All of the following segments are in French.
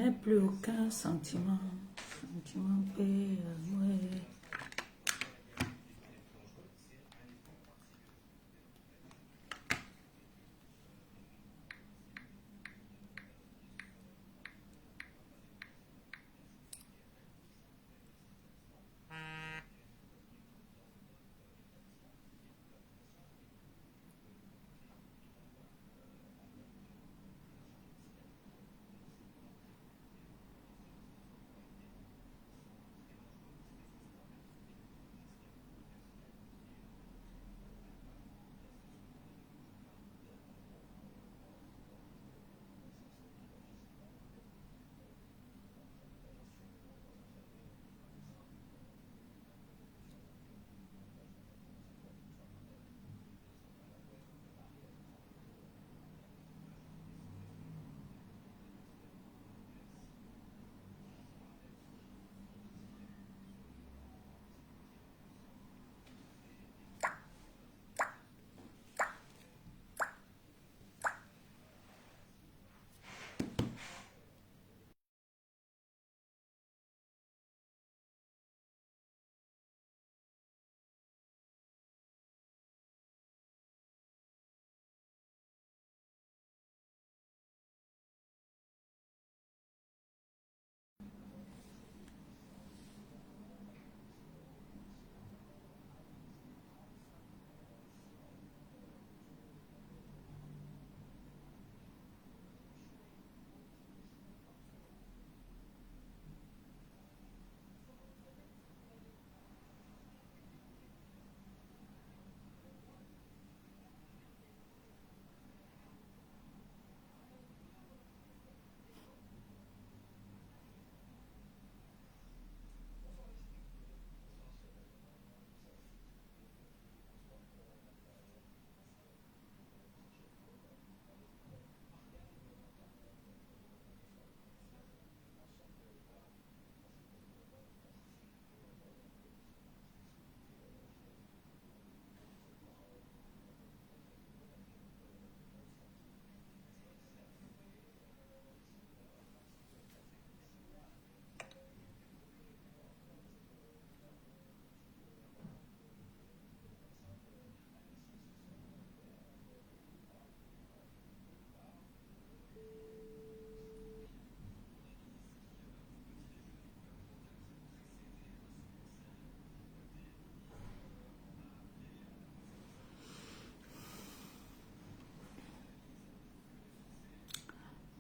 n'ai plus aucun sentiment. Sentiment paix, ouais.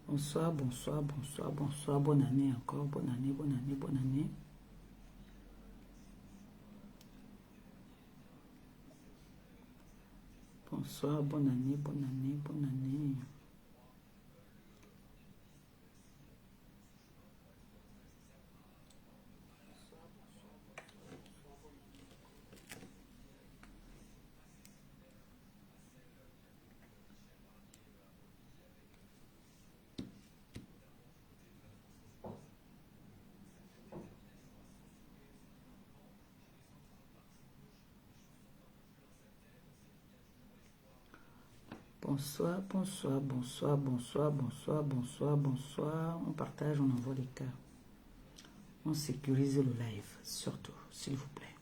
Bonsoir, bonsoir, bonsoir, bonsoir, bonne année encore, bonne année, bonne année, bonne année. Bonsoir, bonne année, bonne année, bonne année. Bonsoir, bonsoir, bonsoir, bonsoir, bonsoir, bonsoir, bonsoir. On partage, on envoie les cœurs. On sécurise le live, surtout, s'il vous plaît.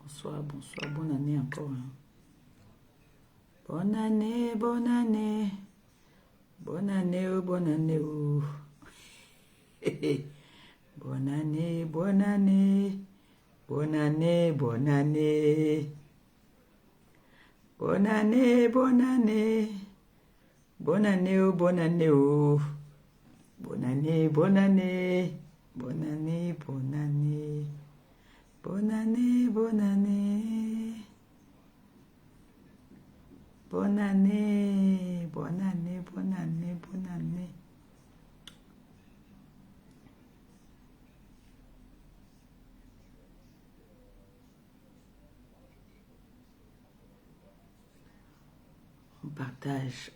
Bonsoir, bonsoir, bonne année encore. Hein. Bonne année, bonne année. Bonne année, oh, bonne année. Oh. Bonne année, bonne année. Bonne année, bonne année. Bonne année, bonne année. Bonne année, oh, bonne année. Oh. Bonne année, bonne année. Bonne année, bonne année. Bonne année, bonne année. Bonne année, bonne année, bonne année, bonne année.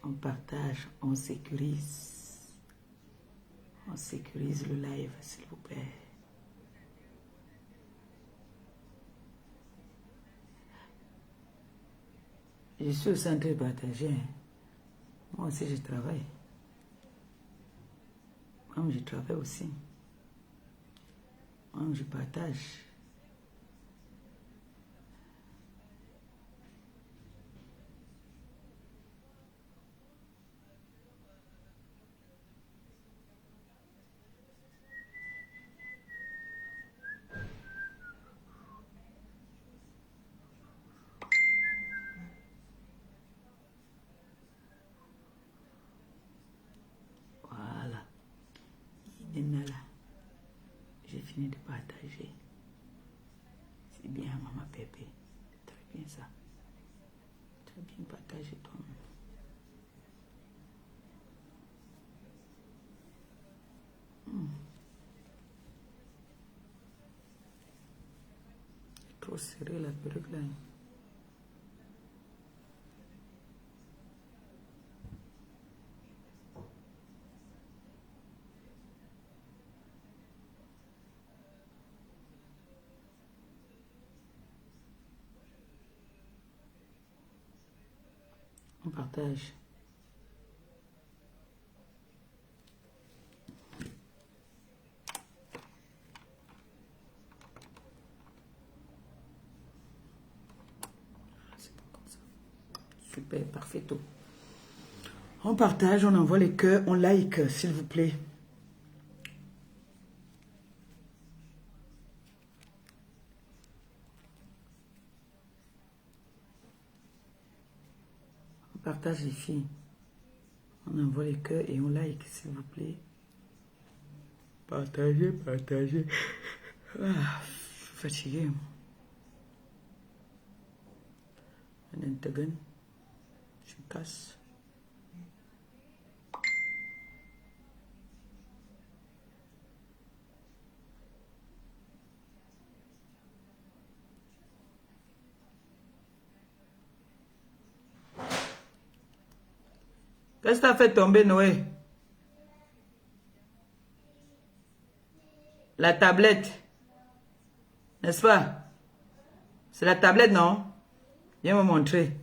On partage, on sécurise. On sécurise le live, s'il vous plaît. Je suis au centre de partager. Moi aussi, je travaille. Moi, je travaille aussi. Moi, je partage. Voilà. Là. J'ai fini de partager. C'est bien, maman Pépé. C'est très bien ça. Très bien partagé toi-même. C'est trop serré la perruque là. On partage. C'est pas comme ça. Super, parfait. On partage, on envoie les cœurs, on like, s'il vous plaît. On partage les filles. On envoie les cœurs et on like, s'il vous plaît. Partagez, partagez. Ah, je suis fatigué. Je casse. Qu'est-ce que t'as fait tomber, Noé? La tablette. N'est-ce pas? C'est la tablette, non? Viens me montrer.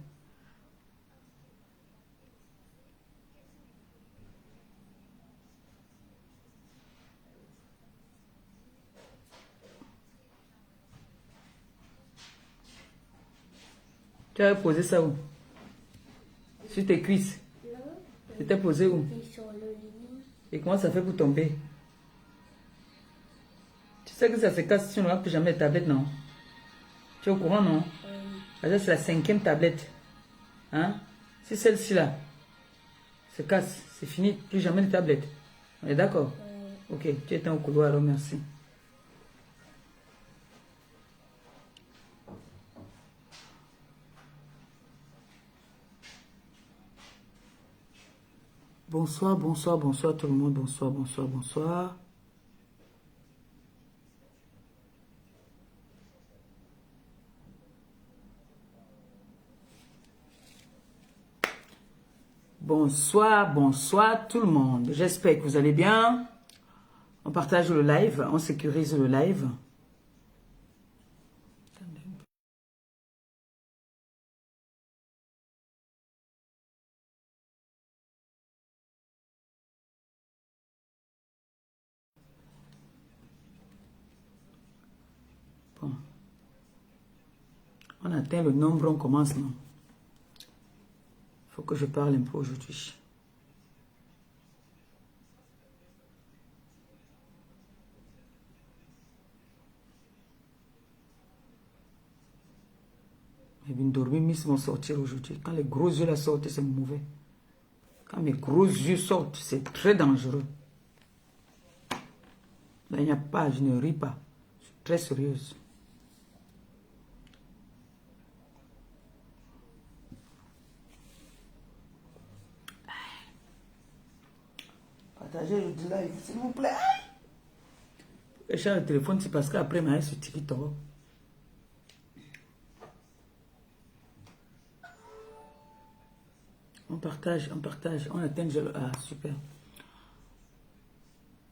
Tu as posé ça où? Sur tes cuisses. Non. Tu t'es posé où? Sur le lit. Et comment ça fait pour tomber? Tu sais que ça se casse si on n'aura plus jamais de tablette, non? Tu es au courant, non? C'est la 5e tablette. Hein? Si celle-ci là se casse, c'est fini, plus jamais de tablette. On est d'accord? Ok, tu étais au couloir, alors merci. Bonsoir, bonsoir, bonsoir tout le monde. Bonsoir, bonsoir, bonsoir. Bonsoir, bonsoir tout le monde. J'espère que vous allez bien. On partage le live, on sécurise le live. Bon. On atteint le nombre, on commence, non? Il faut que je parle un peu aujourd'hui. Les dormimistes vont sortir aujourd'hui. Quand les gros yeux la sortent, c'est mauvais. Quand mes gros yeux sortent, c'est très dangereux. Là, il n'y a pas, je ne ris pas. Je suis très sérieuse. Partagez le live, s'il vous plaît. Et j'ai le téléphone, c'est parce qu'après, il m'a sur TikTok. On partage, on atteint. Ah, super.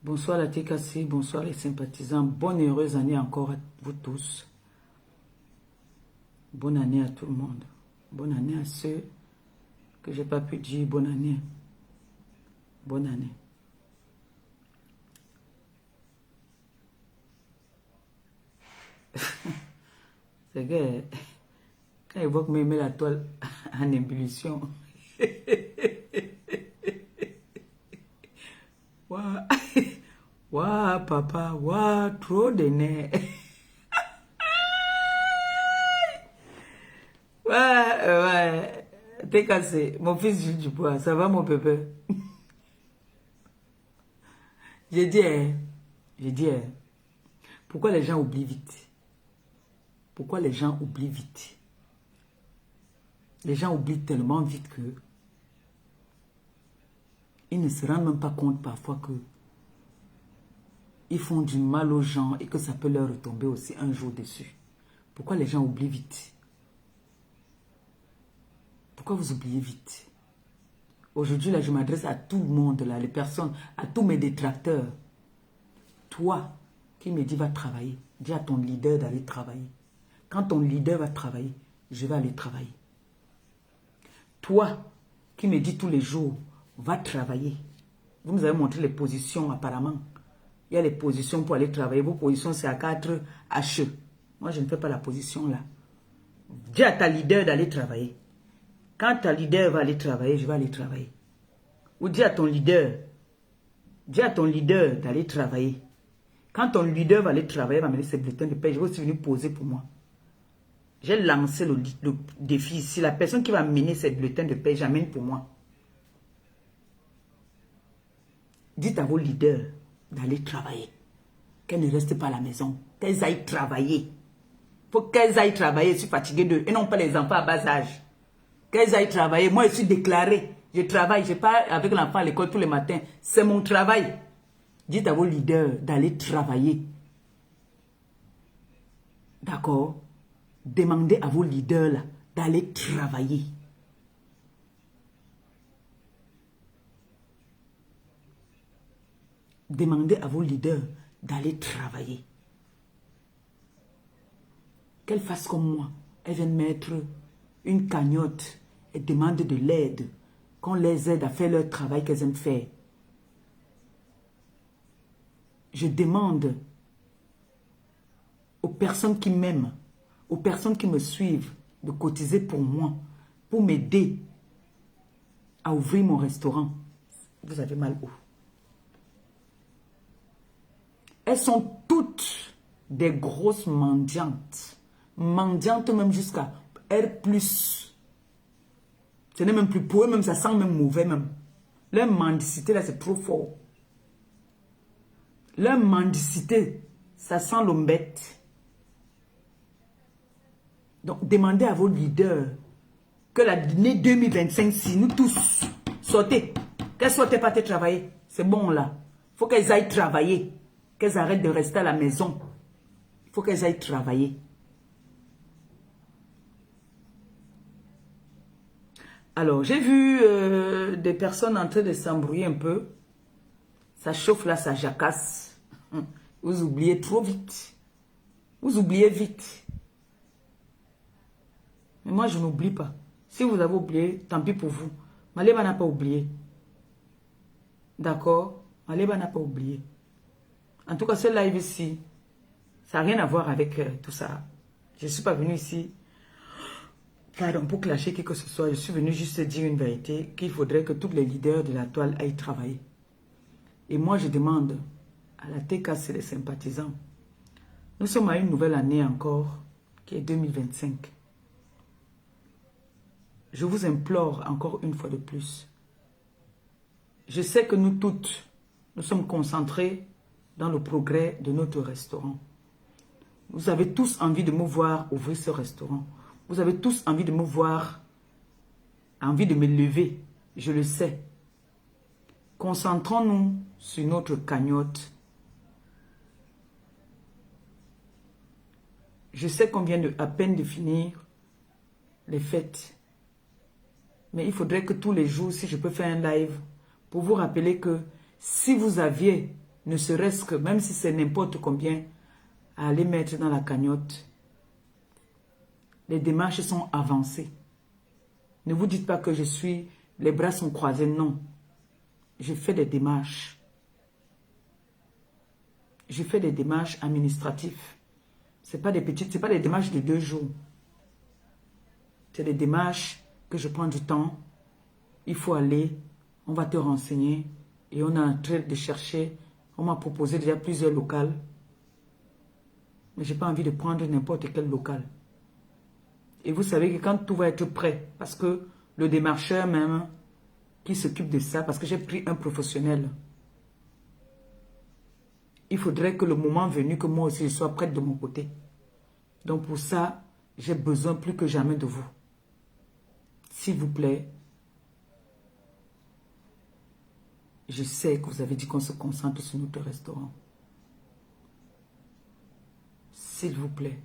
Bonsoir la TKC, bonsoir les sympathisants. Bonne et heureuse année encore à vous tous. Bonne année à tout le monde. Bonne année à ceux que j'ai pas pu dire bonne année. Bonne année. C'est que quand il voit que me met la toile en ébullition. Waouh, waouh, papa, waouh, trop de nez. Ouais, ouais. T'es cassé. Mon fils joue du bois. Ça va, mon pépé? J'ai dit, pourquoi les gens oublient vite? Pourquoi les gens oublient vite? Les gens oublient tellement vite que ils ne se rendent même pas compte parfois que ils font du mal aux gens et que ça peut leur retomber aussi un jour dessus. Pourquoi les gens oublient vite? Pourquoi vous oubliez vite? Aujourd'hui, là, je m'adresse à tout le monde, là, les personnes, à tous mes détracteurs. Toi, qui me dis va travailler, dis à ton leader d'aller travailler. Quand ton leader va travailler, je vais aller travailler. Toi, qui me dis tous les jours, va travailler. Vous nous avez montré les positions apparemment. Il y a les positions pour aller travailler. Vos positions, c'est à 4 HE. Moi, je ne fais pas la position là. Dis à ta leader d'aller travailler. Quand ta leader va aller travailler, je vais aller travailler. Ou dis à ton leader d'aller travailler. Quand ton leader va aller travailler, va mener ses bulletins de paie, je vais aussi venir poser pour moi. J'ai lancé le défi ici. La personne qui va mener ses bulletins de paie, j'amène pour moi. Dites à vos leaders d'aller travailler. Qu'elles ne restent pas à la maison. Qu'elles aillent travailler. Il faut qu'elles aillent travailler. Je suis fatiguée d'eux. Et non pas les enfants à bas âge. Qu'elles aillent travailler. Moi, je suis déclarée. Je travaille. Je pars avec l'enfant à l'école tous les matins. C'est mon travail. Dites à vos leaders d'aller travailler. D'accord? Demandez à vos leaders là d'aller travailler. Demandez à vos leaders d'aller travailler. Qu'elles fassent comme moi. Elles viennent mettre une cagnotte et demandent de l'aide. Qu'on les aide à faire leur travail qu'elles aiment faire. Je demande aux personnes qui m'aiment, aux personnes qui me suivent, de cotiser pour moi, pour m'aider à ouvrir mon restaurant. Vous avez mal où? Elles sont toutes des grosses mendiantes. Mendiantes même jusqu'à R+. Ce n'est même plus pour eux, même ça sent même mauvais même. Leur mendicité là, c'est trop fort. Leur mendicité, ça sent l'ombette. Donc, demandez à vos leaders que l'année 2025, si nous tous sortez, qu'elles sortent pas travailler. C'est bon là. Il faut qu'elles aillent travailler. Qu'elles arrêtent de rester à la maison. Il faut qu'elles aillent travailler. Alors, j'ai vu des personnes en train de s'embrouiller un peu. Ça chauffe là, ça jacasse. Vous oubliez trop vite. Vous oubliez vite. Mais moi, je n'oublie pas. Si vous avez oublié, tant pis pour vous. Maleba n'a pas oublié. D'accord? Maleba n'a pas oublié. En tout cas, ce live ici, ça n'a rien à voir avec tout ça. Je ne suis pas venue ici, pardon, pour clasher qui que ce soit. Je suis venue juste dire une vérité, qu'il faudrait que tous les leaders de la toile aillent travailler. Et moi, je demande à la TKC et les sympathisants, nous sommes à une nouvelle année encore, qui est 2025. Je vous implore encore une fois de plus. Je sais que nous toutes, nous sommes concentrés dans le progrès de notre restaurant. Vous avez tous envie de me voir ouvrir ce restaurant. Vous avez tous envie de me voir, envie de me lever. Je le sais. Concentrons-nous sur notre cagnotte. Je sais qu'on vient à peine de finir les fêtes. Mais il faudrait que tous les jours, si je peux faire un live, pour vous rappeler que si vous aviez, ne serait-ce que, même si c'est n'importe combien, à aller mettre dans la cagnotte, les démarches sont avancées. Ne vous dites pas que je suis... Les bras sont croisés, non. Je fais des démarches. Je fais des démarches administratives. Ce n'est pas des petites, ce n'est pas des démarches de 2 jours. C'est des démarches que je prends du temps. Il faut aller, on va te renseigner. Et on est en train de chercher. On m'a proposé déjà plusieurs locales. Mais je n'ai pas envie de prendre n'importe quel local. Et vous savez que quand tout va être prêt, parce que le démarcheur même qui s'occupe de ça, parce que j'ai pris un professionnel, il faudrait que le moment venu, que moi aussi je sois prête de mon côté. Donc pour ça, j'ai besoin plus que jamais de vous. S'il vous plaît, je sais que vous avez dit qu'on se concentre sur notre restaurant. S'il vous plaît,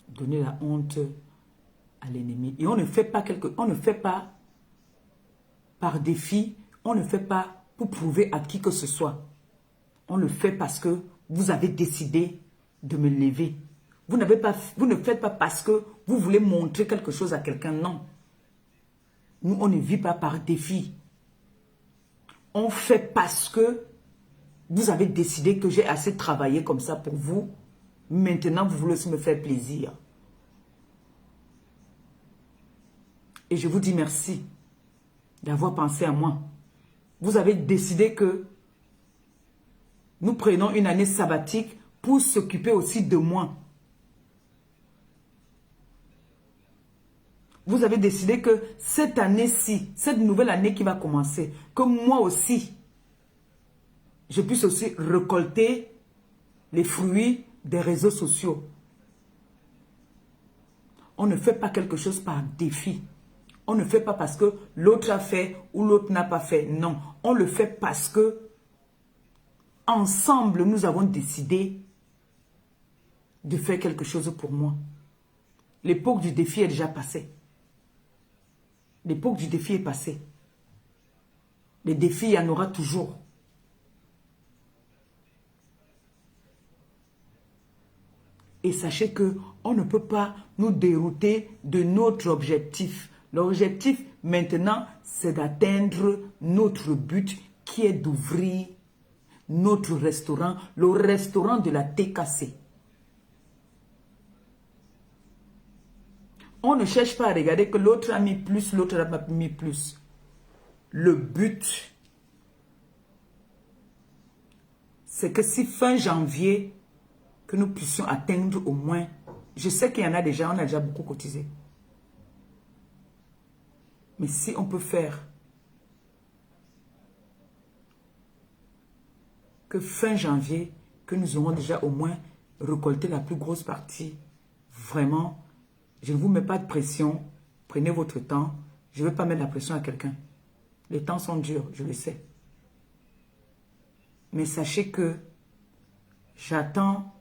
donnez la honte à l'ennemi. Et on ne fait pas par défi, on ne fait pas pour prouver à qui que ce soit. On le fait parce que vous avez décidé de me lever. Vous ne faites pas parce que vous voulez montrer quelque chose à quelqu'un, non. Nous, on ne vit pas par défi. On fait parce que vous avez décidé que j'ai assez travaillé comme ça pour vous. Maintenant, vous voulez aussi me faire plaisir. Et je vous dis merci d'avoir pensé à moi. Vous avez décidé que nous prenons une année sabbatique pour s'occuper aussi de moi. Vous avez décidé que cette année-ci, cette nouvelle année qui va commencer, que moi aussi, je puisse aussi récolter les fruits des réseaux sociaux. On ne fait pas quelque chose par défi. On ne fait pas parce que l'autre a fait ou l'autre n'a pas fait. Non, on le fait parce que ensemble, nous avons décidé de faire quelque chose pour moi. L'époque du défi est déjà passée. L'époque du défi est passée. Les défis, il y en aura toujours. Et sachez qu'on ne peut pas nous dérouter de notre objectif. L'objectif maintenant, c'est d'atteindre notre but qui est d'ouvrir notre restaurant, le restaurant de la TKC. On ne cherche pas à regarder que l'autre a mis plus, l'autre n'a pas mis plus. Le but, c'est que si fin janvier, que nous puissions atteindre au moins, je sais qu'il y en a déjà, on a déjà beaucoup cotisé. Mais si on peut faire que fin janvier, que nous aurons déjà au moins récolté la plus grosse partie, vraiment, je ne vous mets pas de pression, prenez votre temps, je ne vais pas mettre la pression à quelqu'un. Les temps sont durs, je le sais. Mais sachez que j'attends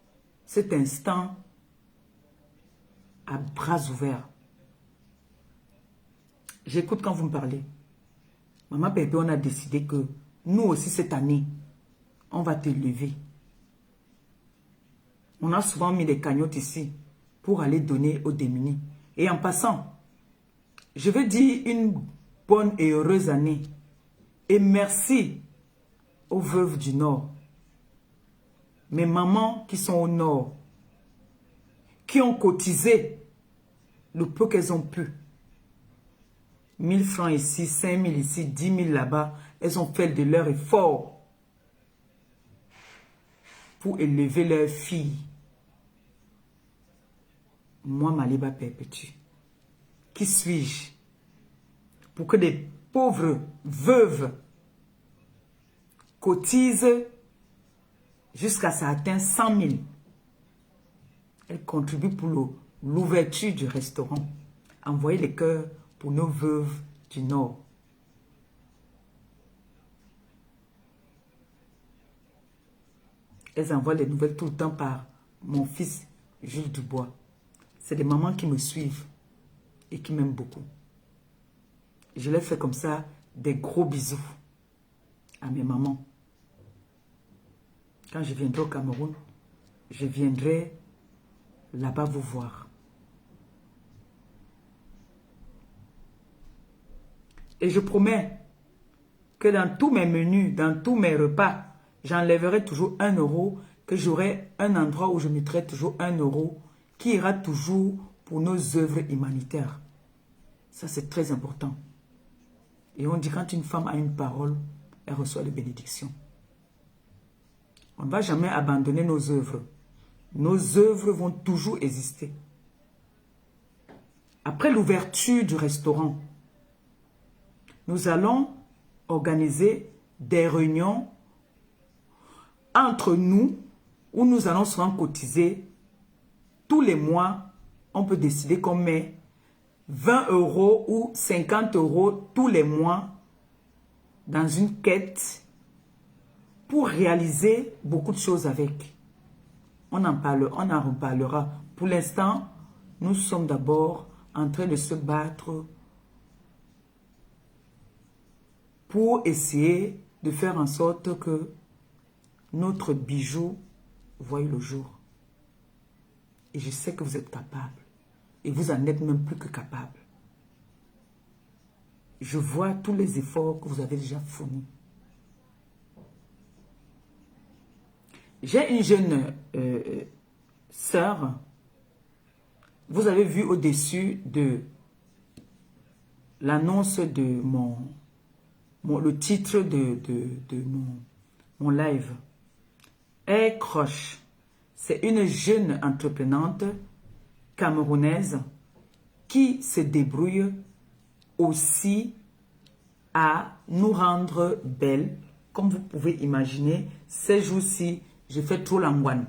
cet instant à bras ouverts. J'écoute quand vous me parlez. Maman Pépé, on a décidé que nous aussi cette année, on va te lever. On a souvent mis des cagnottes ici pour aller donner aux démunis. Et en passant, je veux dire une bonne et heureuse année. Et merci aux veuves du Nord. Mes mamans qui sont au Nord, qui ont cotisé le peu qu'elles ont pu. 1000 francs ici, 5000 ici, 10 000 là-bas. Elles ont fait de leur effort pour élever leurs filles. Moi, Maliba Perpétue, qui suis-je pour que des pauvres veuves cotisent jusqu'à ça atteint 100 000. Elles contribuent pour l'ouverture du restaurant. Envoyez les cœurs pour nos veuves du Nord. Elles envoient les nouvelles tout le temps par mon fils Jules Dubois. C'est des mamans qui me suivent et qui m'aiment beaucoup. Je leur fais comme ça des gros bisous à mes mamans. Quand je viendrai au Cameroun, je viendrai là-bas vous voir. Et je promets que dans tous mes menus, dans tous mes repas, j'enlèverai toujours 1 €, que j'aurai un endroit où je mettrai toujours 1 € qui ira toujours pour nos œuvres humanitaires. Ça, c'est très important. Et on dit quand une femme a une parole, elle reçoit les bénédictions. On ne va jamais abandonner nos œuvres. Nos œuvres vont toujours exister. Après l'ouverture du restaurant, nous allons organiser des réunions entre nous où nous allons souvent cotiser. Tous les mois, on peut décider qu'on met 20 € ou 50 € tous les mois dans une quête pour réaliser beaucoup de choses avec. On en reparlera. Pour l'instant, nous sommes d'abord en train de se battre pour essayer de faire en sorte que notre bijou voie le jour. Et je sais que vous êtes capable. Et vous en êtes même plus que capable. Je vois tous les efforts que vous avez déjà fournis. J'ai une jeune sœur. Vous avez vu au-dessus de l'annonce de le titre de mon live. Elle Croche. C'est une jeune entreprenante camerounaise qui se débrouille aussi à nous rendre belles. Comme vous pouvez imaginer, ces jours-ci, je fais trop l'angouane.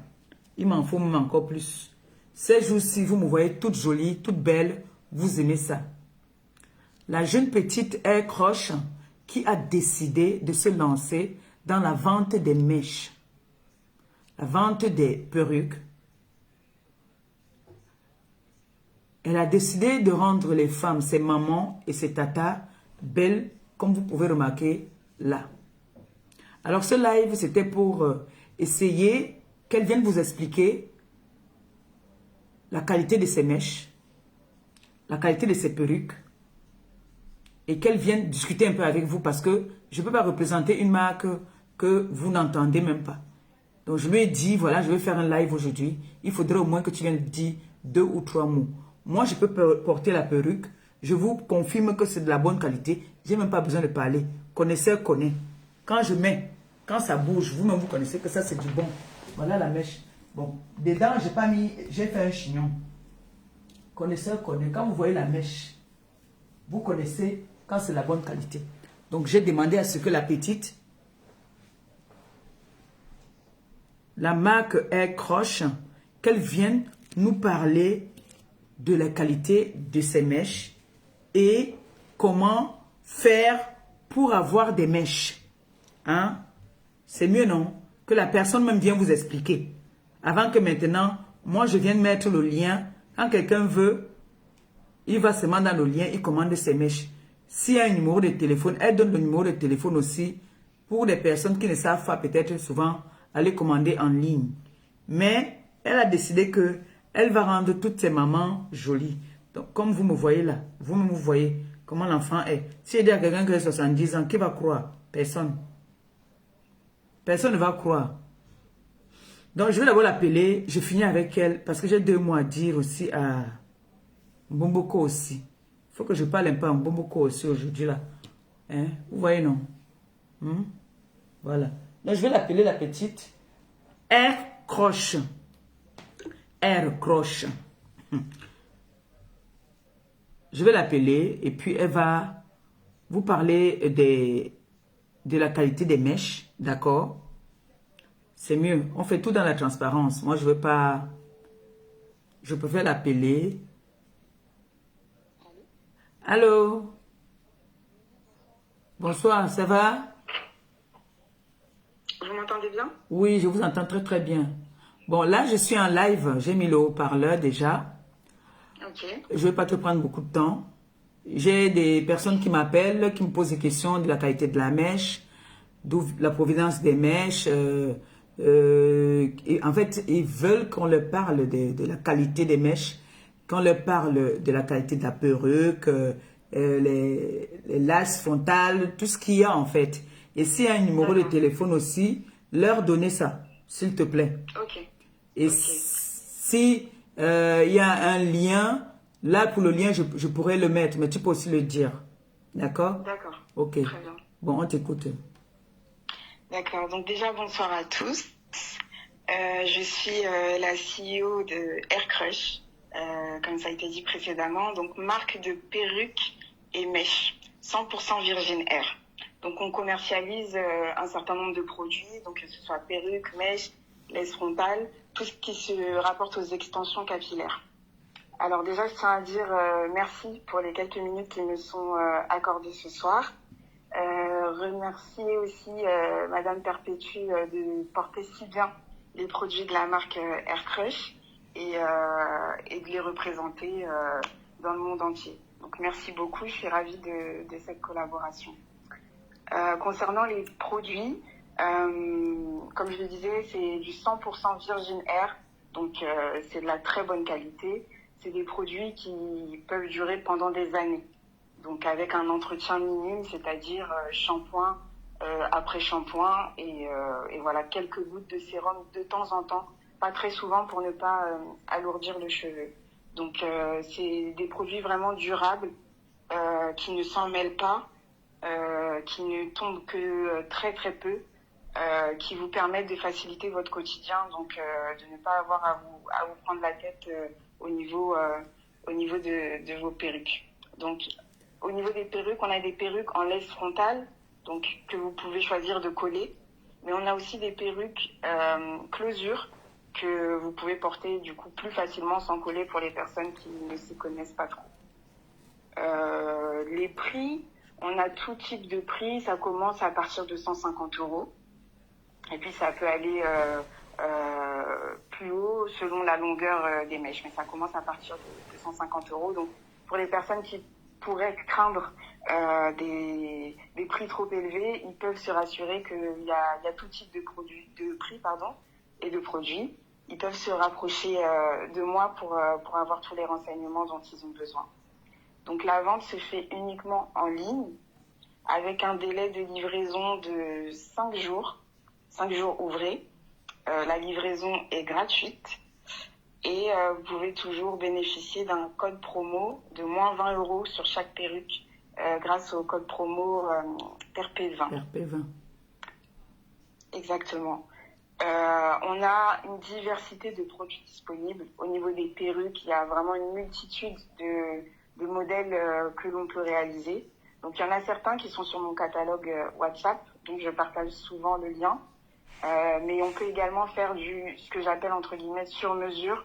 Il m'en faut même encore plus. Ces jours-ci, vous me voyez toute jolie, toute belle. Vous aimez ça. La jeune petite Air Croche qui a décidé de se lancer dans la vente des mèches. La vente des perruques. Elle a décidé de rendre les femmes, ses mamans et ses tatas, belles, comme vous pouvez remarquer là. Alors ce live, c'était pour essayer qu'elle vienne vous expliquer la qualité de ses mèches, la qualité de ses perruques, et qu'elle vienne discuter un peu avec vous parce que je ne peux pas représenter une marque que vous n'entendez même pas. Donc je lui ai dit, voilà, je vais faire un live aujourd'hui. Il faudrait au moins que tu viennes dire 2 ou 3 mots. Moi, je peux porter la perruque. Je vous confirme que c'est de la bonne qualité. Je n'ai même pas besoin de parler. Connaisseur connaît. Quand je mets, quand ça bouge, vous-même vous connaissez que ça c'est du bon. Voilà la mèche. Bon, dedans, j'ai fait un chignon. Connaisseur connaît. Quand vous voyez la mèche, vous connaissez quand c'est la bonne qualité. Donc j'ai demandé à ce que la petite, la marque Air Croche, qu'elle vienne nous parler de la qualité de ces mèches et comment faire pour avoir des mèches. Hein? C'est mieux, non? Que la personne même vienne vous expliquer. Avant que maintenant, moi je vienne mettre le lien. Quand quelqu'un veut, il va seulement dans le lien, il commande ses mèches. S'il y a un numéro de téléphone, elle donne le numéro de téléphone aussi pour les personnes qui ne savent pas peut-être souvent aller commander en ligne. Mais elle a décidé que elle va rendre toutes ses mamans jolies. Donc, comme vous me voyez là, vous-même vous voyez comment l'enfant est. Si je dis à quelqu'un qui a 70 ans, qui va croire? Personne. Personne ne va croire. Donc, je vais d'abord l'appeler. Je finis avec elle parce que j'ai 2 mots à dire aussi à Mbomboko aussi. Il faut que je parle un peu à Mbomboko aussi aujourd'hui là. Hein? Vous voyez, non? Voilà. Donc, je vais l'appeler la petite Air Croche. Air Croche. Je vais l'appeler et puis elle va vous parler de la qualité des mèches. D'accord? C'est mieux. On fait tout dans la transparence. Moi, je ne veux pas... Je préfère l'appeler. Allô? Bonsoir, ça va? Vous m'entendez bien? Oui, je vous entends très très bien. Bon, là, je suis en live. J'ai mis le haut-parleur déjà. Ok. Je ne vais pas te prendre beaucoup de temps. J'ai des personnes qui m'appellent, qui me posent des questions de la qualité de la mèche, d'où la provenance des mèches. Et en fait, ils veulent qu'on leur parle de la qualité des mèches, qu'on leur parle de la qualité de la perruque, les lasses frontales, tout ce qu'il y a en fait. Et s'il y a un numéro de téléphone aussi, leur donner ça, s'il te plaît. Ok. Et si il y a un lien, là pour le lien, je pourrais le mettre, mais tu peux aussi le dire. D'accord? D'accord. Ok. Très bien. Bon, on t'écoute. D'accord. Donc déjà, bonsoir à tous. Je suis la CEO de Air Crush, comme ça a été dit précédemment. Donc, marque de perruques et mèches, 100% Virgin Air. Donc, on commercialise un certain nombre de produits, donc que ce soit perruques, mèches, laisse frontale, tout ce qui se rapporte aux extensions capillaires. Alors déjà, je tiens à dire merci pour les quelques minutes qui me sont accordées ce soir. Remercier aussi Madame Perpétue de porter si bien les produits de la marque Air Crush et de les représenter dans le monde entier. Donc merci beaucoup, je suis ravie de cette collaboration. Concernant les produits, comme je le disais, c'est du 100% Virgin Air, donc c'est de la très bonne qualité. C'est des produits qui peuvent durer pendant des années. Donc avec un entretien minime, c'est-à-dire shampoing après shampoing et voilà, quelques gouttes de sérum de temps en temps, pas très souvent pour ne pas alourdir le cheveu. Donc c'est des produits vraiment durables qui ne s'en mêlent pas, qui ne tombent que très très peu, qui vous permettent de faciliter votre quotidien, donc de ne pas avoir à vous prendre la tête au niveau de vos perruques. Donc au niveau des perruques, on a des perruques en laisse frontale, donc que vous pouvez choisir de coller. Mais on a aussi des perruques closure que vous pouvez porter du coup plus facilement sans coller pour les personnes qui ne s'y connaissent pas trop. Les prix, on a tout type de prix. Ça commence à partir de 150 €. Et puis ça peut aller plus haut selon la longueur des mèches. Mais ça commence à partir de 150 €. Donc pour les personnes qui pourraient craindre des prix trop élevés, ils peuvent se rassurer qu'il y a tout type de prix et de produits. Ils peuvent se rapprocher de moi pour avoir tous les renseignements dont ils ont besoin. Donc la vente se fait uniquement en ligne avec un délai de livraison de 5 jours, 5 jours ouvrés. La livraison est gratuite. Et vous pouvez toujours bénéficier d'un code promo de moins 20 € sur chaque perruque grâce au code promo PERP20. PERP20. Exactement. On a une diversité de produits disponibles. Au niveau des perruques, il y a vraiment une multitude de modèles que l'on peut réaliser. Donc il y en a certains qui sont sur mon catalogue WhatsApp, donc je partage souvent le lien. Mais on peut également faire ce que j'appelle entre guillemets sur mesure.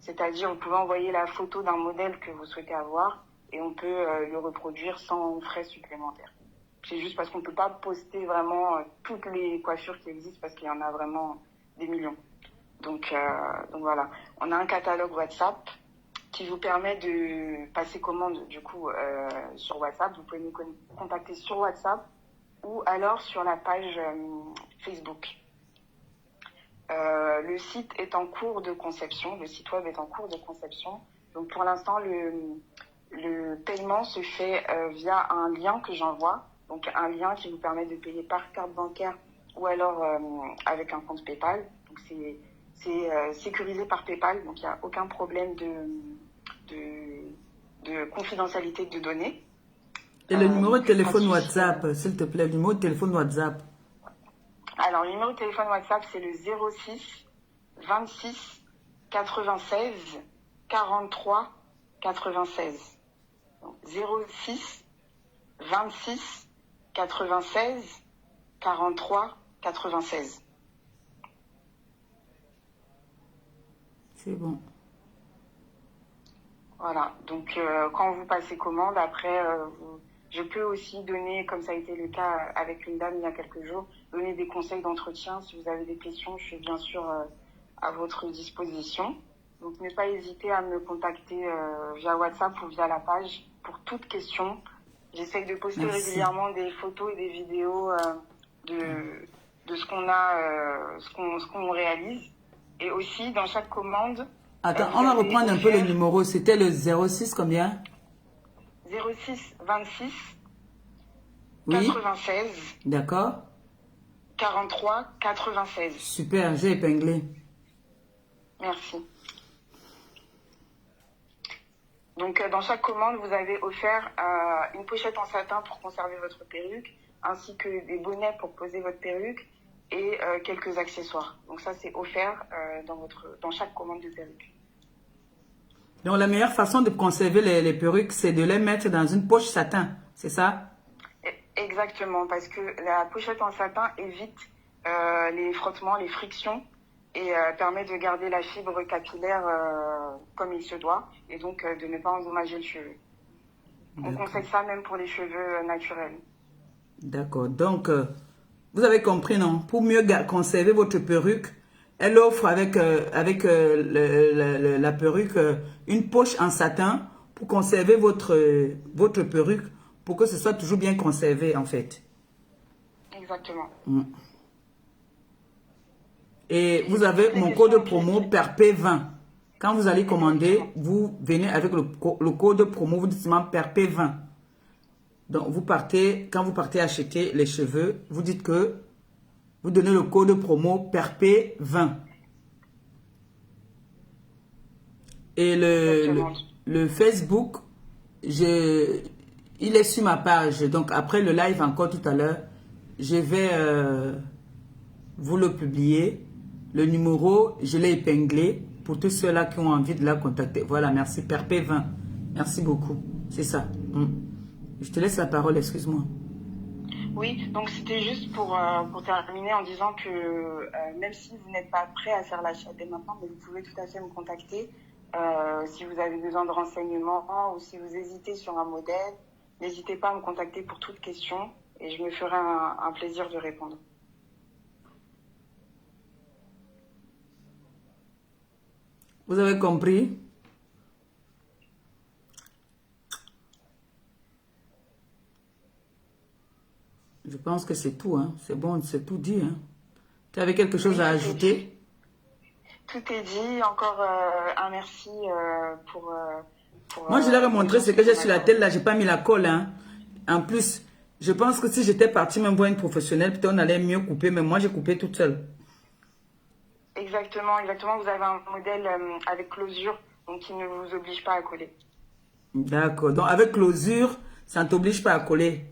C'est-à-dire, vous pouvez envoyer la photo d'un modèle que vous souhaitez avoir et on peut le reproduire sans frais supplémentaires. C'est juste parce qu'on ne peut pas poster vraiment toutes les coiffures qui existent parce qu'il y en a vraiment des millions. Donc voilà, on a un catalogue WhatsApp qui vous permet de passer commande du coup sur WhatsApp. Vous pouvez nous contacter sur WhatsApp ou alors sur la page Facebook. Le site est en cours de conception, le site web est en cours de conception. Donc pour l'instant, le paiement se fait via un lien que j'envoie. Donc un lien qui vous permet de payer par carte bancaire ou alors avec un compte PayPal. Donc c'est sécurisé par PayPal, donc il n'y a aucun problème de confidentialité de données. Et le numéro de téléphone WhatsApp, s'il te plaît, le numéro de téléphone WhatsApp. Alors, le numéro de téléphone WhatsApp, c'est le 06 26 96 43 96. Donc, 06 26 96 43 96. C'est bon. Voilà, donc quand vous passez commande, après, je peux aussi donner, comme ça a été le cas avec une dame il y a quelques jours, donner des conseils d'entretien. Si vous avez des questions, je suis bien sûr à votre disposition. Donc ne pas hésiter à me contacter via WhatsApp ou via la page pour toute question. J'essaye de poster régulièrement des photos et des vidéos de ce qu'on a, ce qu'on réalise. Et aussi, dans chaque commande... Attends, on va reprendre un peu le numéro. C'était le 06 combien? 06 26 Oui. 96 D'accord. 43 96. Super, j'ai épinglé. Merci. Donc, dans chaque commande, vous avez offert une pochette en satin pour conserver votre perruque, ainsi que des bonnets pour poser votre perruque et quelques accessoires. Donc ça, c'est offert dans chaque commande de perruque. Donc, la meilleure façon de conserver les perruques, c'est de les mettre dans une poche satin, c'est ça? Exactement, parce que la pochette en satin évite les frottements, les frictions, et permet de garder la fibre capillaire comme il se doit, et donc de ne pas endommager le cheveu. On conseille ça même pour les cheveux naturels. D'accord. Donc, vous avez compris, non? Pour mieux conserver votre perruque, elle offre avec la perruque une poche en satin pour conserver votre perruque, pour que ce soit toujours bien conservé, en fait. Exactement. Et vous avez mon code promo PERP20. Quand vous allez commander, vous venez avec le code promo, vous dites seulement PERP20. Donc, quand vous partez acheter les cheveux, vous dites que vous donnez le code promo PERP20. Et le Facebook, il est sur ma page. Donc, après le live encore tout à l'heure, je vais vous le publier. Le numéro, je l'ai épinglé pour tous ceux-là qui ont envie de la contacter. Voilà, merci. PERP20. Merci beaucoup. C'est ça. Je te laisse la parole, excuse-moi. Oui, donc c'était juste pour terminer en disant que même si vous n'êtes pas prêt à faire l'achat dès maintenant, mais vous pouvez tout à fait me contacter si vous avez besoin de renseignements ou si vous hésitez sur un modèle. N'hésitez pas à me contacter pour toute question et je me ferai un plaisir de répondre. Vous avez compris? Je pense que c'est tout, hein. C'est bon, c'est tout dit, hein. Tu avais quelque chose à ajouter? Tout est dit. Encore un merci pour Moi, je leur ai montré ce que j'ai sur la tête, là. J'ai pas mis la colle, hein. En plus, je pense que si j'étais partie même voir une professionnelle, peut-être on allait mieux couper, mais moi, j'ai coupé toute seule. Exactement, exactement. Vous avez un modèle avec closure, donc qui ne vous oblige pas à coller. D'accord. Donc, avec closure, ça ne t'oblige pas à coller.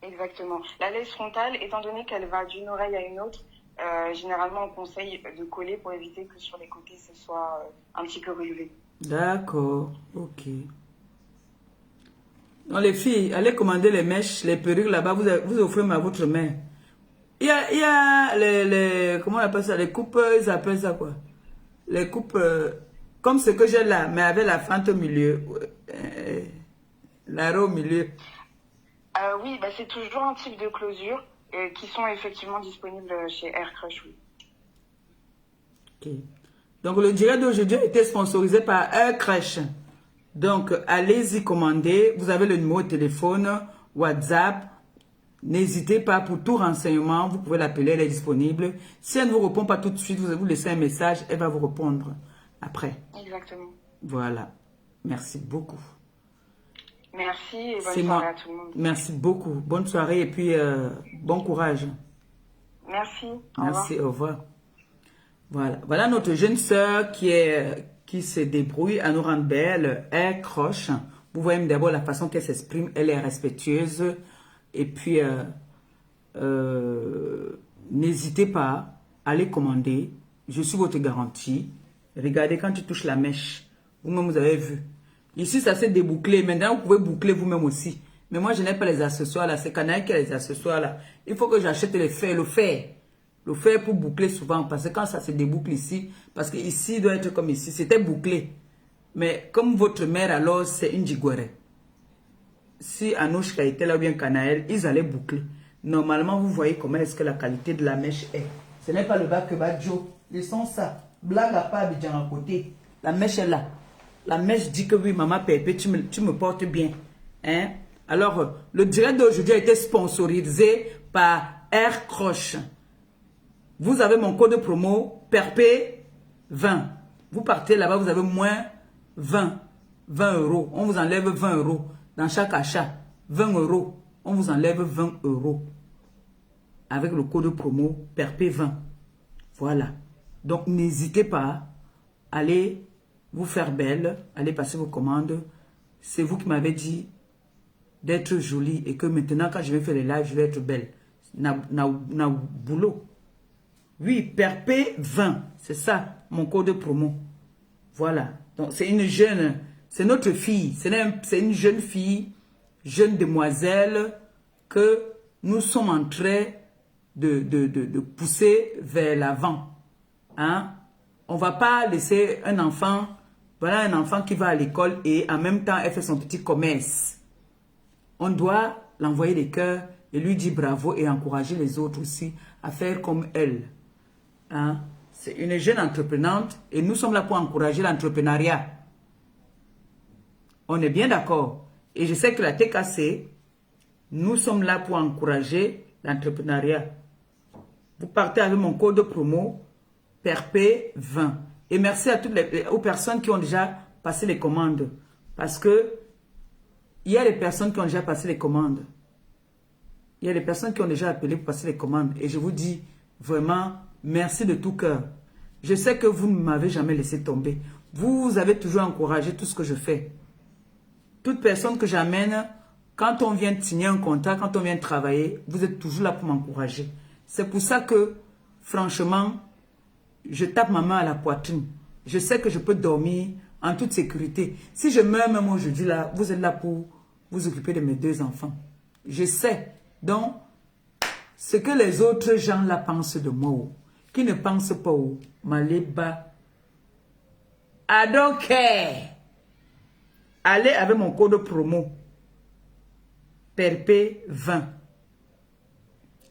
Exactement. La laisse frontale, étant donné qu'elle va d'une oreille à une autre, généralement, on conseille de coller pour éviter que sur les côtés, ce soit un petit peu relevé. D'accord. Ok. Donc, les filles, allez commander les mèches, les perruques là-bas, vous offrez à votre mère. Il y a comment on appelle ça, les coupes, ils appellent ça quoi? Les coupes, comme ce que j'ai là, mais avec la fente au milieu. L'arrêt au milieu. Oui, bah, c'est toujours un type de closure qui sont effectivement disponibles chez Aircrush, oui. Ok. Donc, le direct d'aujourd'hui a été sponsorisé par Aircrush. Donc, allez-y commander. Vous avez le numéro de téléphone, WhatsApp. N'hésitez pas pour tout renseignement, vous pouvez l'appeler, elle est disponible. Si elle ne vous répond pas tout de suite, vous laissez un message, elle va vous répondre après. Exactement. Voilà. Merci beaucoup. Merci et bonne soirée à tout le monde. Merci beaucoup. Bonne soirée et puis bon courage. Merci. Merci, au revoir. Voilà. Voilà notre jeune sœur qui se débrouille à nous rendre belle. Elle croche. Vous voyez d'abord la façon qu'elle s'exprime, elle est respectueuse. Et puis, n'hésitez pas à les commander. Je suis votre garantie. Regardez quand tu touches la mèche. Vous-même, vous avez vu. Ici, ça s'est débouclé. Maintenant, vous pouvez boucler vous-même aussi. Mais moi, je n'ai pas les accessoires là. C'est Canaille qui a les accessoires là. Il faut que j'achète le fer. Le fer pour boucler souvent. Parce que quand ça se déboucle ici, parce que ici, il doit être comme ici. C'était bouclé. Mais comme votre mère, alors, c'est une jigouère. Si Anouchka était là ou bien Canaël, ils allaient boucler. Normalement, vous voyez comment est-ce que la qualité de la mèche est. Ce n'est pas le bas que bas Joe. Laissons ça. Blague à part de à côté. La mèche est là. La mèche dit que oui, maman Pépé, tu me portes bien. Hein? Alors, le direct d'aujourd'hui a été sponsorisé par Aircrush. Vous avez mon code promo PERP20. Vous partez là-bas, vous avez moins 20 euros. On vous enlève 20 euros. dans chaque achat, 20 €, on vous enlève 20 € avec le code promo PERP20. Voilà. Donc, n'hésitez pas, allez vous faire belle, allez passer vos commandes. C'est vous qui m'avez dit d'être jolie et que maintenant, quand je vais faire les lives, je vais être belle. Na boulot. Oui, PERP20, c'est ça, mon code promo. Voilà. Donc, c'est une jeune, c'est notre fille, c'est une jeune fille, jeune demoiselle que nous sommes en train de pousser vers l'avant. Hein? On ne va pas laisser un enfant, voilà un enfant qui va à l'école et en même temps, elle fait son petit commerce. On doit l'envoyer des cœurs et lui dire bravo et encourager les autres aussi à faire comme elle. Hein? C'est une jeune entreprenante et nous sommes là pour encourager l'entrepreneuriat. On est bien d'accord. Et je sais que la TKC, nous sommes là pour encourager l'entrepreneuriat. Vous partez avec mon code promo PERP20. Et merci à toutes aux personnes qui ont déjà passé les commandes. Parce que il y a des personnes qui ont déjà passé les commandes. Il y a des personnes qui ont déjà appelé pour passer les commandes. Et je vous dis vraiment merci de tout cœur. Je sais que vous ne m'avez jamais laissé tomber. Vous avez toujours encouragé tout ce que je fais. Toute personne que j'amène, quand on vient signer un contrat, quand on vient travailler, vous êtes toujours là pour m'encourager. C'est pour ça que, franchement, je tape ma main à la poitrine. Je sais que je peux dormir en toute sécurité. Si je meurs même aujourd'hui, là, vous êtes là pour vous occuper de mes 2 enfants. Je sais. Donc, ce que les autres gens là pensent de moi, qui ne pensent pas, Maléba, I don't care. Allez avec mon code promo PERP20.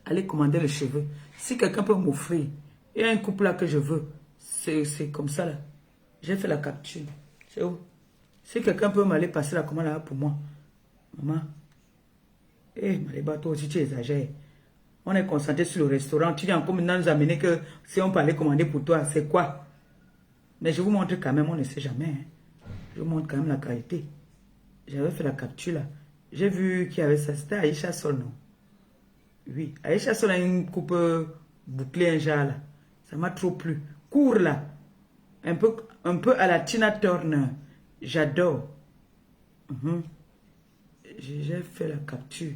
Allez commander les cheveux. Si quelqu'un peut m'offrir, il y a un couple là que je veux. C'est comme ça là. J'ai fait la capture. C'est où? Si quelqu'un peut m'aller passer la commande là pour moi. Maman. Eh, Maléba, toi aussi tu exagères. On est concentré sur le restaurant. Tu viens encore maintenant nous amener que si on peut aller commander pour toi, c'est quoi? Mais je vous montre quand même, on ne sait jamais. Hein. Je vous montre quand même la qualité. J'avais fait la capture là. J'ai vu qu'il y avait ça. C'était Aïcha Sol, non? Oui. Aïcha Sol a une coupe bouclée, un genre là. Ça m'a trop plu. Court là. Un peu à la Tina Turner. J'adore. J'ai fait la capture.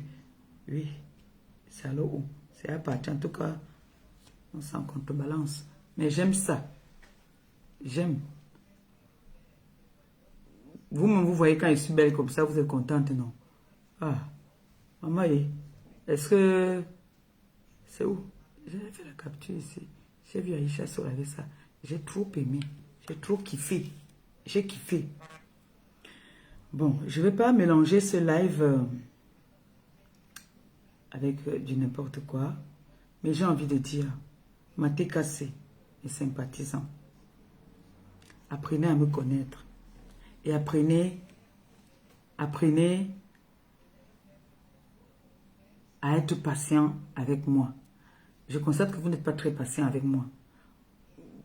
Oui. C'est à l'eau. C'est à partir. En tout cas, on s'en contrebalance. Mais j'aime ça. J'aime. Vous-même, vous voyez quand je suis belle comme ça, vous êtes contente, non? Ah, maman, est-ce que... C'est où? J'ai fait la capture ici. J'ai vu Aïcha sur avec ça. J'ai trop aimé. J'ai trop kiffé. J'ai kiffé. Bon, je ne vais pas mélanger ce live avec du n'importe quoi. Mais j'ai envie de dire, ma TKC et sympathisants, apprenez à me connaître. Et apprenez à être patient avec moi. Je constate que vous n'êtes pas très patient avec moi.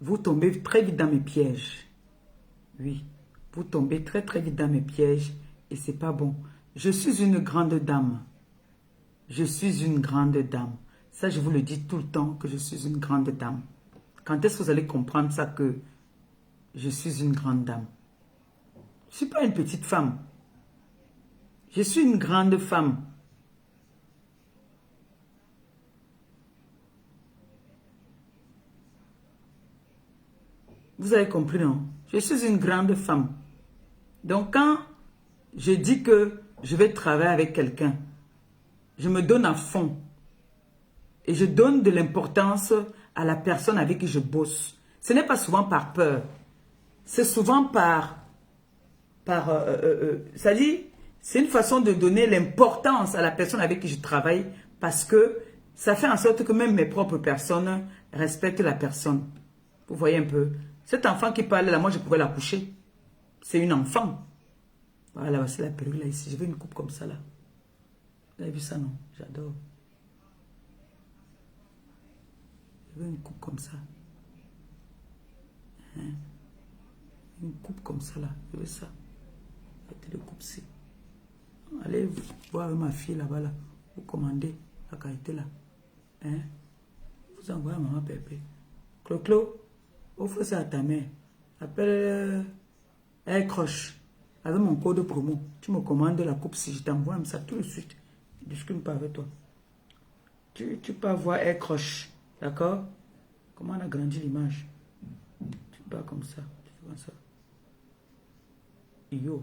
Vous tombez très vite dans mes pièges. Oui, vous tombez très vite dans mes pièges et c'est pas bon. Je suis une grande dame. Je suis une grande dame. Ça, je vous le dis tout le temps que je suis une grande dame. Quand est-ce que vous allez comprendre ça que je suis une grande dame? Je ne suis pas une petite femme. Je suis une grande femme. Vous avez compris, non? Je suis une grande femme. Donc, quand je dis que je vais travailler avec quelqu'un, je me donne à fond. Et je donne de l'importance à la personne avec qui je bosse. Ce n'est pas souvent par peur. C'est souvent c'est-à-dire, c'est une façon de donner l'importance à la personne avec qui je travaille parce que ça fait en sorte que même mes propres personnes respectent la personne. Vous voyez un peu. Cet enfant qui parle là, moi je pouvais la coucher. C'est une enfant. Voilà, voici la perruque là ici. Je veux une coupe comme ça là. Vous avez vu ça, non? J'adore. Je veux une coupe comme ça. Hein? Une coupe comme ça là. Je veux ça. Arrêtez de couper. Allez voir ma fille là-bas, là. Vous commandez la qualité là. Hein? Vous envoyez à maman Pépé. Clo-Clo, offre ça à ta mère. Appelle elle croche. Avec mon code promo. Tu me commandes la coupe si je t'envoie ça tout de suite. Je discute pas avec toi. Tu peux avoir elle croche. D'accord? Comment on a grandi l'image? Tu pas comme ça. Tu fais comme ça. Yo.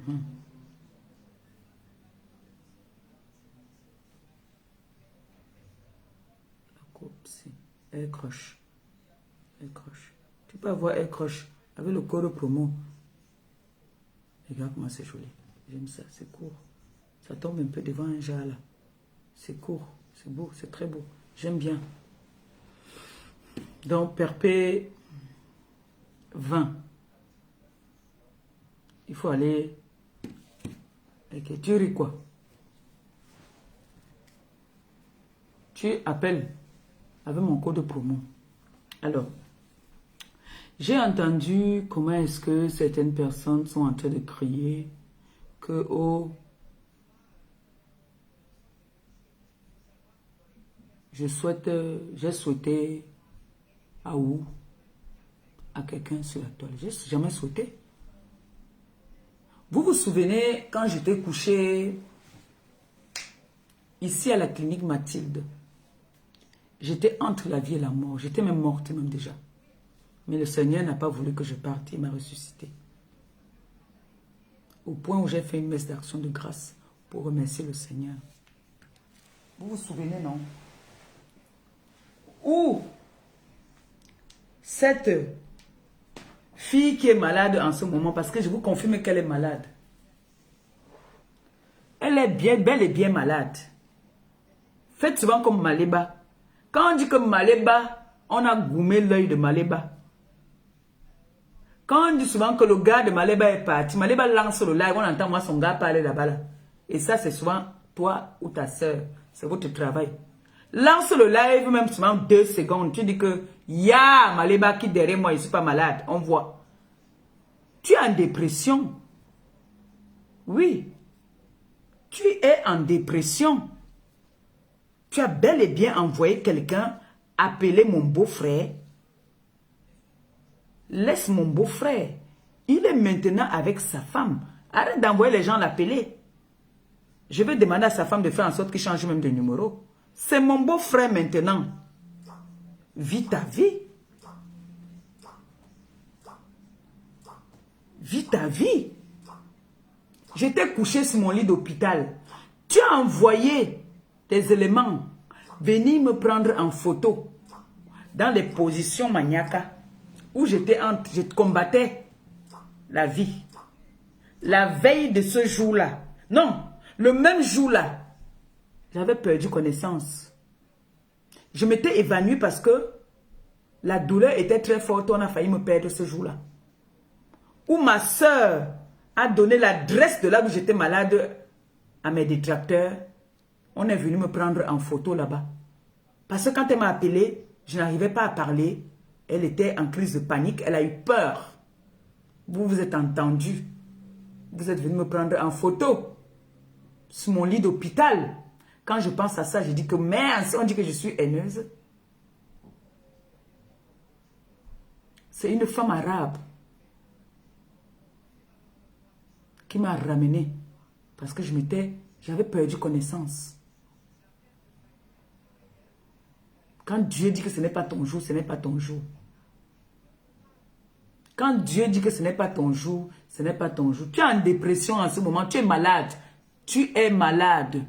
La coupe si. Elle croche. Elle croche. Tu peux avoir elle croche. Avec le code promo. Regarde comment c'est joli. J'aime ça. C'est court. Ça tombe un peu devant un jar là. C'est court. C'est beau. C'est très beau. J'aime bien. Donc, Perpé 20. Il faut aller. Ok, tu ris quoi? Tu appelles avec mon code promo. Alors, j'ai entendu comment est-ce que certaines personnes sont en train de crier que j'ai souhaité à où? À quelqu'un sur la toile. J'ai jamais souhaité. Vous vous souvenez quand j'étais couché ici à la clinique Mathilde? J'étais entre la vie et la mort. J'étais même morte même déjà. Mais le Seigneur n'a pas voulu que je parte. Il m'a ressuscité. Au point où j'ai fait une messe d'action de grâce pour remercier le Seigneur. Vous vous souvenez, non? Ou cette fille qui est malade en ce moment, parce que je vous confirme qu'elle est malade. Elle est bien, bel et bien malade. Faites souvent comme Maléba. Quand on dit que Maléba, on a goumé l'œil de Maléba. Quand on dit souvent que le gars de Maléba est parti, Maléba lance le live, on entend moi son gars parler là-bas. Là. Et ça, c'est souvent toi ou ta soeur. C'est votre travail. Lance le live, même souvent 2 secondes. Tu dis que ya Maléba qui derrière moi, je ne suis pas malade. On voit. Tu es en dépression. Oui. Tu es en dépression. Tu as bel et bien envoyé quelqu'un appeler mon beau-frère. Laisse mon beau-frère. Il est maintenant avec sa femme. Arrête d'envoyer les gens l'appeler. Je vais demander à sa femme de faire en sorte qu'il change même de numéro. C'est mon beau-frère maintenant. Vis ta vie. Vis ta vie. J'étais couché sur mon lit d'hôpital. Tu as envoyé tes éléments venir me prendre en photo dans les positions maniaques où je combattais la vie. La veille de ce jour-là, non, le même jour-là, j'avais perdu connaissance. Je m'étais évanouie parce que la douleur était très forte. On a failli me perdre ce jour-là. Où ma soeur a donné l'adresse de là où j'étais malade à mes détracteurs. On est venu me prendre en photo là-bas. Parce que quand elle m'a appelé, je n'arrivais pas à parler. Elle était en crise de panique. Elle a eu peur. Vous vous êtes entendu. Vous êtes venu me prendre en photo. Sur mon lit d'hôpital. Quand je pense à ça, je dis que merde, on dit que je suis haineuse. C'est une femme arabe qui m'a ramené. Parce que j'avais perdu connaissance. Quand Dieu dit que ce n'est pas ton jour, ce n'est pas ton jour. Quand Dieu dit que ce n'est pas ton jour, ce n'est pas ton jour. Tu es en dépression en ce moment, tu es malade. Tu es malade.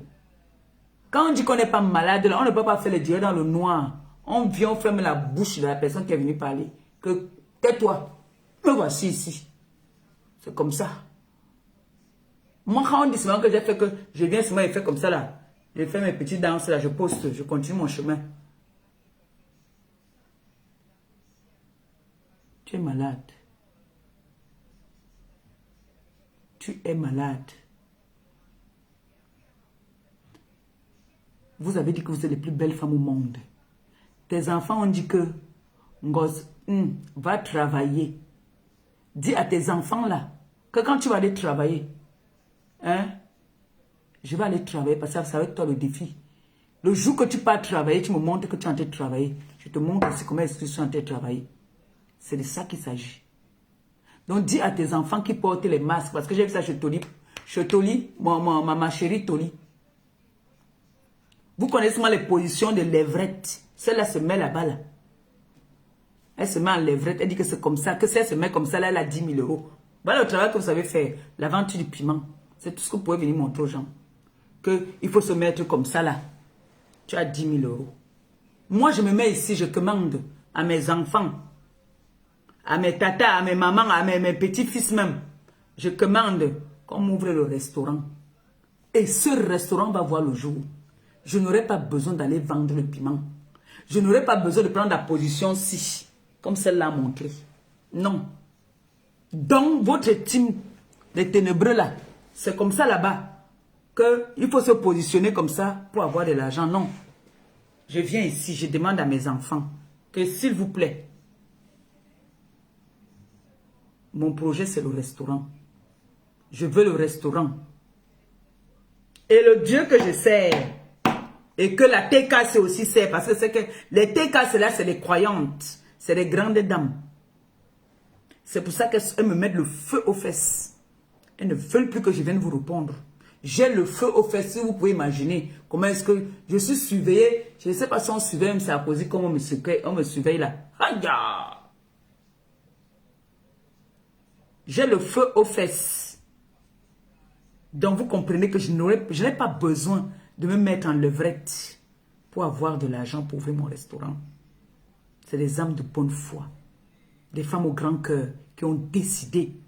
Quand on dit qu'on n'est pas malade, là, on ne peut pas faire le dieu dans le noir. On vient, on ferme la bouche de la personne qui est venue parler. Que tais-toi. Me voici ici. C'est comme ça. Moi, quand on dit souvent que j'ai fait que je viens souvent et fait comme ça là. Je fais mes petites danses là, je poste, je continue mon chemin. Tu es malade. Tu es malade. Vous avez dit que vous êtes les plus belles femmes au monde. Tes enfants ont dit que Ngoz, va travailler. Dis à tes enfants là que quand tu vas aller travailler, hein, je vais aller travailler parce que ça va être toi le défi. Le jour que tu pars travailler, tu me montres que tu es en train de travailler. Je te montre aussi comment est-ce que tu es en train de travailler. C'est de ça qu'il s'agit. Donc, dis à tes enfants qui portent les masques, parce que j'ai vu ça chez Toli, ma chérie Toli. Vous connaissez moi les positions de levrette. Celle-là se met là-bas, là. Elle se met en levrette, elle dit que c'est comme ça, que si elle se met comme ça, là, elle a 10 000 euros. Voilà le travail que vous savez faire, la vente du piment. C'est tout ce que vous pouvez venir montrer aux gens. Qu'il faut se mettre comme ça, là. Tu as 10 000 euros. Moi, je me mets ici, je commande à mes enfants, à mes tatas, à mes mamans, à mes petits-fils même. Je commande qu'on m'ouvre le restaurant. Et ce restaurant va voir le jour. Je n'aurai pas besoin d'aller vendre le piment. Je n'aurai pas besoin de prendre la position si, comme celle-là a montré. Non. Donc, votre team, les ténébreux là, c'est comme ça là-bas. Qu'il faut se positionner comme ça pour avoir de l'argent. Non. Je viens ici, je demande à mes enfants que s'il vous plaît, mon projet c'est le restaurant. Je veux le restaurant. Et le Dieu que je sers, et que la TKC aussi sert, parce que c'est que les TKC là, c'est les croyantes, c'est les grandes dames. C'est pour ça qu'elles me mettent le feu aux fesses. Elles ne veulent plus que je vienne vous répondre. J'ai le feu aux fesses, si vous pouvez imaginer comment est-ce que je suis surveillé. Je ne sais pas si on surveille M. Sarkozy, comme on me surveille là. Aïe! J'ai le feu aux fesses. Donc vous comprenez que je n'ai pas besoin de me mettre en levrette pour avoir de l'argent pour ouvrir mon restaurant. C'est des âmes de bonne foi. Des femmes au grand cœur qui ont décidé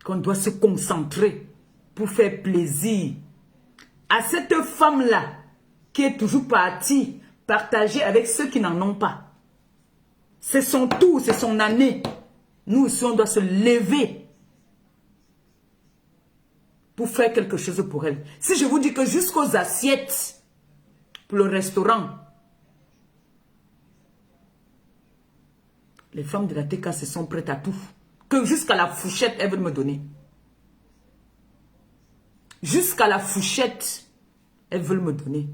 qu'on doit se concentrer pour faire plaisir à cette femme-là qui est toujours partie partager avec ceux qui n'en ont pas. C'est son tour, c'est son année. Nous aussi, on doit se lever pour faire quelque chose pour elle. Si je vous dis que jusqu'aux assiettes pour le restaurant, les femmes de la TK se sont prêtes à tout. Que jusqu'à la fourchette, elles veulent me donner. Jusqu'à la fourchette, elles veulent me donner.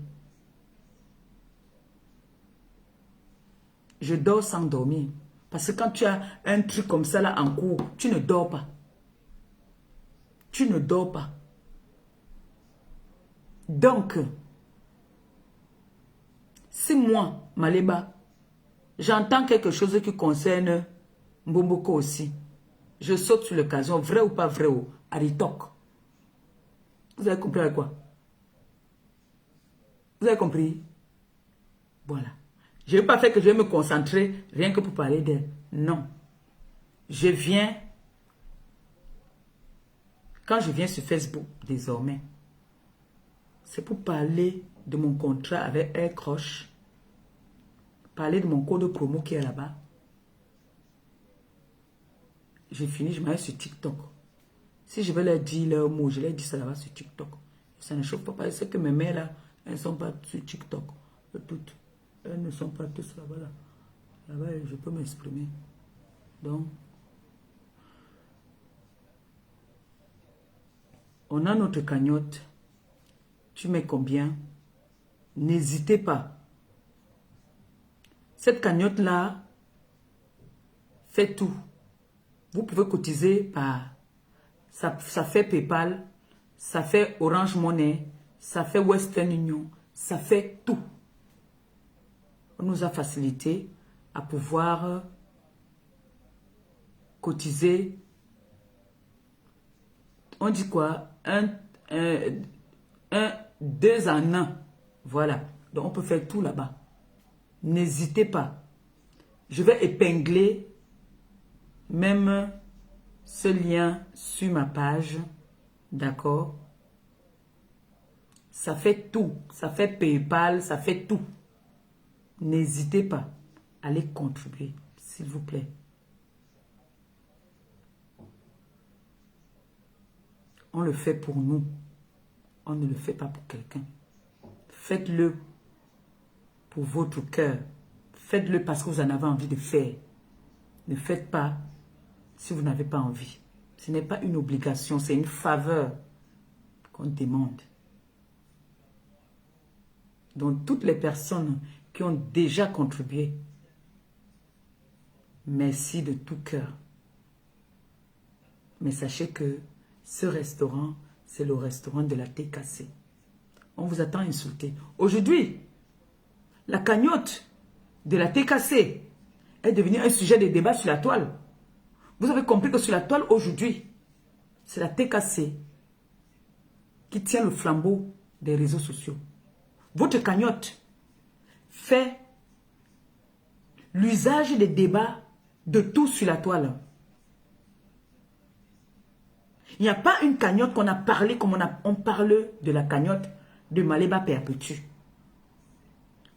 Je dors sans dormir. Parce que quand tu as un truc comme ça là en cours, tu ne dors pas. Tu ne dors pas. Donc, si moi, Maléba, j'entends quelque chose qui concerne Mbomboko aussi, je saute sur l'occasion, vrai ou pas vrai, ou Aritok. Vous avez compris avec quoi? Vous avez compris? Voilà. Je ne vais pas faire que je vais me concentrer rien que pour parler d'elle. Non. Je viens, quand je viens sur Facebook désormais, c'est pour parler de mon contrat avec Aircroche, parler de mon code promo qui est là-bas. J'ai fini, je m'en vais sur TikTok. Si je vais leur dire leurs mots, je leur dis ça là-bas sur TikTok. Ça ne chauffe pas parce que mes mères là, elles ne sont pas sur TikTok. Toutes. Elles ne sont pas tous là-bas. Là-bas, je peux m'exprimer. Donc, on a notre cagnotte. Tu mets combien? N'hésitez pas. Cette cagnotte-là fait tout. Vous pouvez cotiser par... Ça fait PayPal, ça fait Orange Money, ça fait Western Union, ça fait tout. On nous a facilité à pouvoir cotiser. On dit quoi? 2 en 1. Voilà. Donc on peut faire tout là-bas. N'hésitez pas. Je vais épingler même ce lien sur ma page. D'accord? Ça fait tout. Ça fait PayPal, ça fait tout. N'hésitez pas à les contribuer, s'il vous plaît. On le fait pour nous. On ne le fait pas pour quelqu'un. Faites-le pour votre cœur. Faites-le parce que vous en avez envie de faire. Ne faites pas si vous n'avez pas envie. Ce n'est pas une obligation, c'est une faveur qu'on demande. Donc, toutes les personnes qui ont déjà contribué, merci de tout cœur. Mais sachez que ce restaurant, c'est le restaurant de la TKC. On vous attend insulté. Aujourd'hui, la cagnotte de la TKC est devenue un sujet de débat sur la toile. Vous avez compris que sur la toile aujourd'hui, c'est la TKC qui tient le flambeau des réseaux sociaux. Votre cagnotte fait l'usage des débats de tout sur la toile. Il n'y a pas une cagnotte qu'on a parlé comme on parle de la cagnotte de Maléba Perpétue.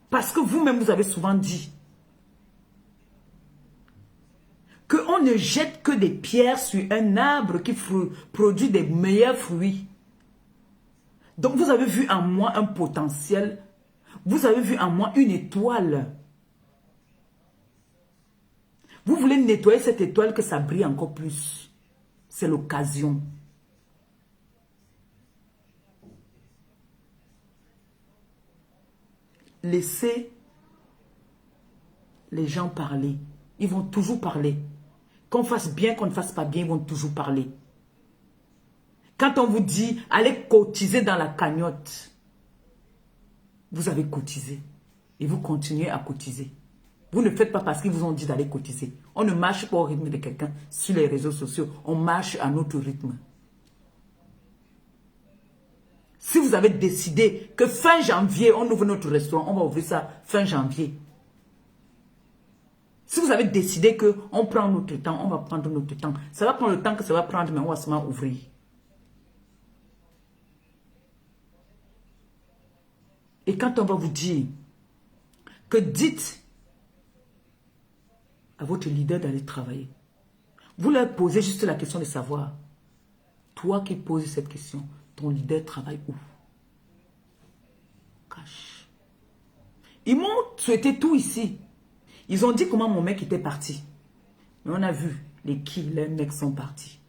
Parce que vous-même, vous avez souvent dit qu'on ne jette que des pierres sur un arbre qui produit des meilleurs fruits. Donc, vous avez vu en moi un potentiel. Vous avez vu en moi une étoile. Vous voulez nettoyer cette étoile que ça brille encore plus. C'est l'occasion. Laissez les gens parler. Ils vont toujours parler. Qu'on fasse bien, qu'on ne fasse pas bien, ils vont toujours parler. Quand on vous dit, allez cotiser dans la cagnotte, vous avez cotisé. Et vous continuez à cotiser. Vous ne faites pas parce qu'ils vous ont dit d'aller cotiser. On ne marche pas au rythme de quelqu'un sur les réseaux sociaux. On marche à notre rythme. Si vous avez décidé que fin janvier, on ouvre notre restaurant, on va ouvrir ça fin janvier. Si vous avez décidé qu'on prend notre temps, on va prendre notre temps. Ça va prendre le temps que ça va prendre, mais on va seulement ouvrir. Et quand on va vous dire que dites à votre leader d'aller travailler, vous leur posez juste la question de savoir, toi qui poses cette question, ton leader travaille où? Cache. Ils m'ont souhaité tout ici. Ils ont dit comment mon mec était parti. Mais on a vu les mecs sont partis.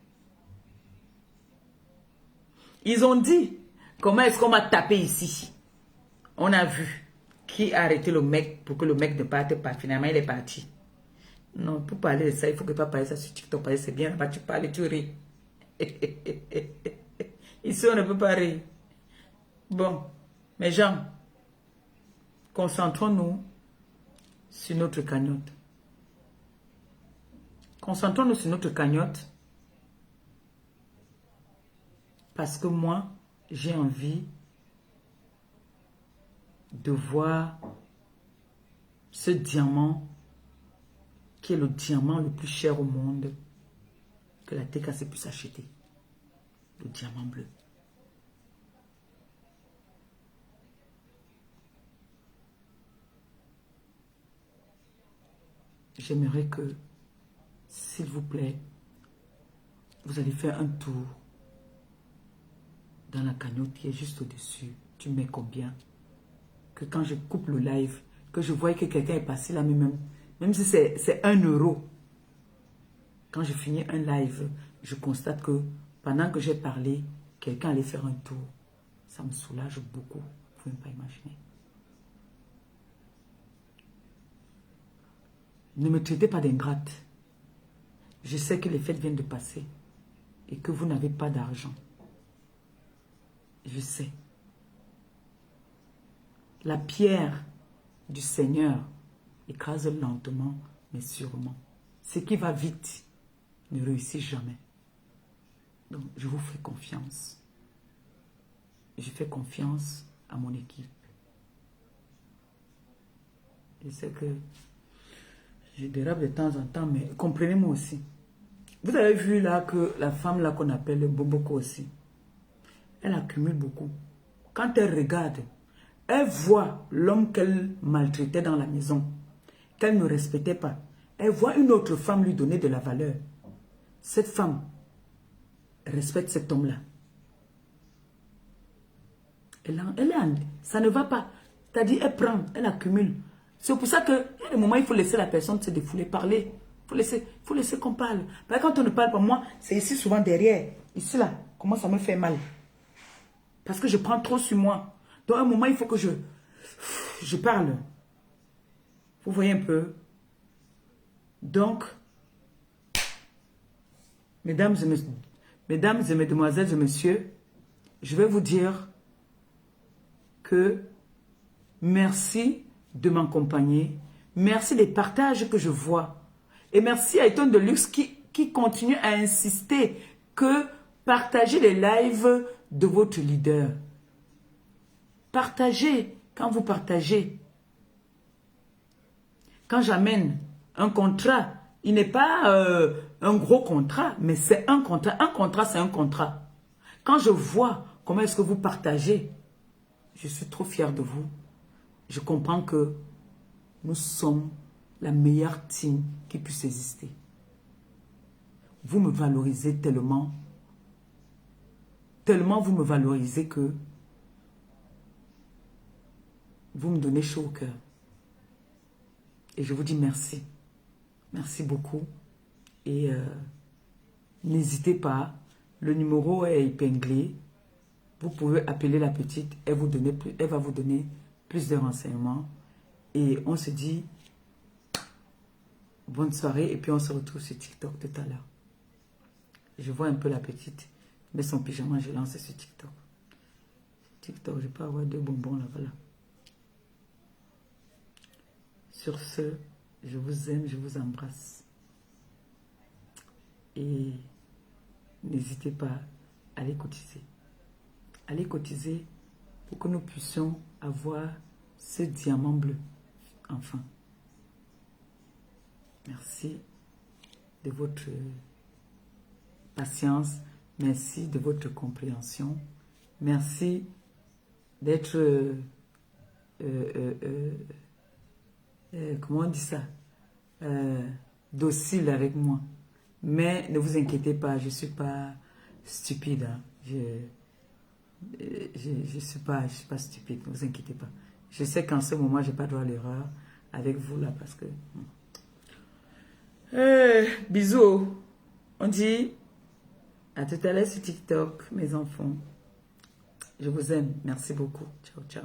Ils ont dit comment est-ce qu'on m'a tapé ici. On a vu qui a arrêté le mec pour que le mec ne parte pas. Finalement, il est parti. Non, pour parler de ça, il faut que tu parles ça sur TikTok. C'est bien, là-bas, tu parles et tu ris. Ici, on ne peut pas rire. Bon, mes gens, concentrons-nous sur notre cagnotte. Concentrons-nous sur notre cagnotte. Parce que moi, j'ai envie de voir ce diamant qui est le diamant le plus cher au monde que la TKC puisse acheter. Le diamant bleu. J'aimerais que, s'il vous plaît, vous allez faire un tour dans la cagnotte qui est juste au-dessus. Tu mets combien? Que quand je coupe le live, que je vois que quelqu'un est passé là, même si c'est 1 euro. Quand je finis un live, je constate que pendant que j'ai parlé, quelqu'un allait faire un tour. Ça me soulage beaucoup. Vous ne pouvez même pas imaginer. Ne me traitez pas d'ingrate. Je sais que les fêtes viennent de passer et que vous n'avez pas d'argent. Je sais. La pierre du Seigneur écrase lentement, mais sûrement. Ce qui va vite ne réussit jamais. Donc, je vous fais confiance. Je fais confiance à mon équipe. Je sais que je dérape de temps en temps, mais comprenez-moi aussi. Vous avez vu là que la femme là qu'on appelle Boboko aussi, elle accumule beaucoup. Quand elle regarde, elle voit l'homme qu'elle maltraitait dans la maison, qu'elle ne respectait pas. Elle voit une autre femme lui donner de la valeur. Cette femme respecte cet homme-là. Ça ne va pas. C'est-à-dire, elle prend, elle accumule. C'est pour ça que, à un moment, il faut laisser la personne se défouler, parler. Faut laisser qu'on parle. Parce que quand on ne parle pas, moi, c'est ici souvent derrière. Ici là, comment ça me fait mal. Parce que je prends trop sur moi. Donc à un moment, il faut que je parle. Vous voyez un peu. Donc, mesdames et mesdemoiselles et messieurs, je vais vous dire que merci de m'accompagner. Merci des partages que je vois. Et merci à Eton de Luxe qui continue à insister que partagez les lives de votre leader. Partagez. Quand vous partagez, quand j'amène un contrat, il n'est pas un gros contrat, mais c'est un contrat. Un contrat, c'est un contrat. Quand je vois comment est-ce que vous partagez, je suis trop fière de vous. Je comprends que nous sommes la meilleure team qui puisse exister. Vous me valorisez tellement, tellement vous me valorisez que vous me donnez chaud au cœur. Et je vous dis merci. Merci beaucoup. Et n'hésitez pas, le numéro est épinglé. Vous pouvez appeler la petite, elle va vous donner plus de renseignements. Et on se dit bonne soirée et puis on se retrouve sur TikTok tout à l'heure. Je vois un peu la petite, mais son pyjama, je lance sur TikTok. TikTok, je peux avoir 2 bonbons là, voilà. Sur ce, je vous aime, je vous embrasse. Et n'hésitez pas à aller cotiser. Allez cotiser pour que nous puissions avoir ce diamant bleu. Enfin. Merci de votre patience. Merci de votre compréhension. Merci d'être... comment on dit ça? Docile avec moi. Mais ne vous inquiétez pas, je ne suis pas stupide. Hein. Je suis pas stupide, ne vous inquiétez pas. Je sais qu'en ce moment, je n'ai pas droit à l'erreur avec vous là parce que... bisous. On dit à tout à l'heure sur TikTok, mes enfants. Je vous aime. Merci beaucoup. Ciao, ciao.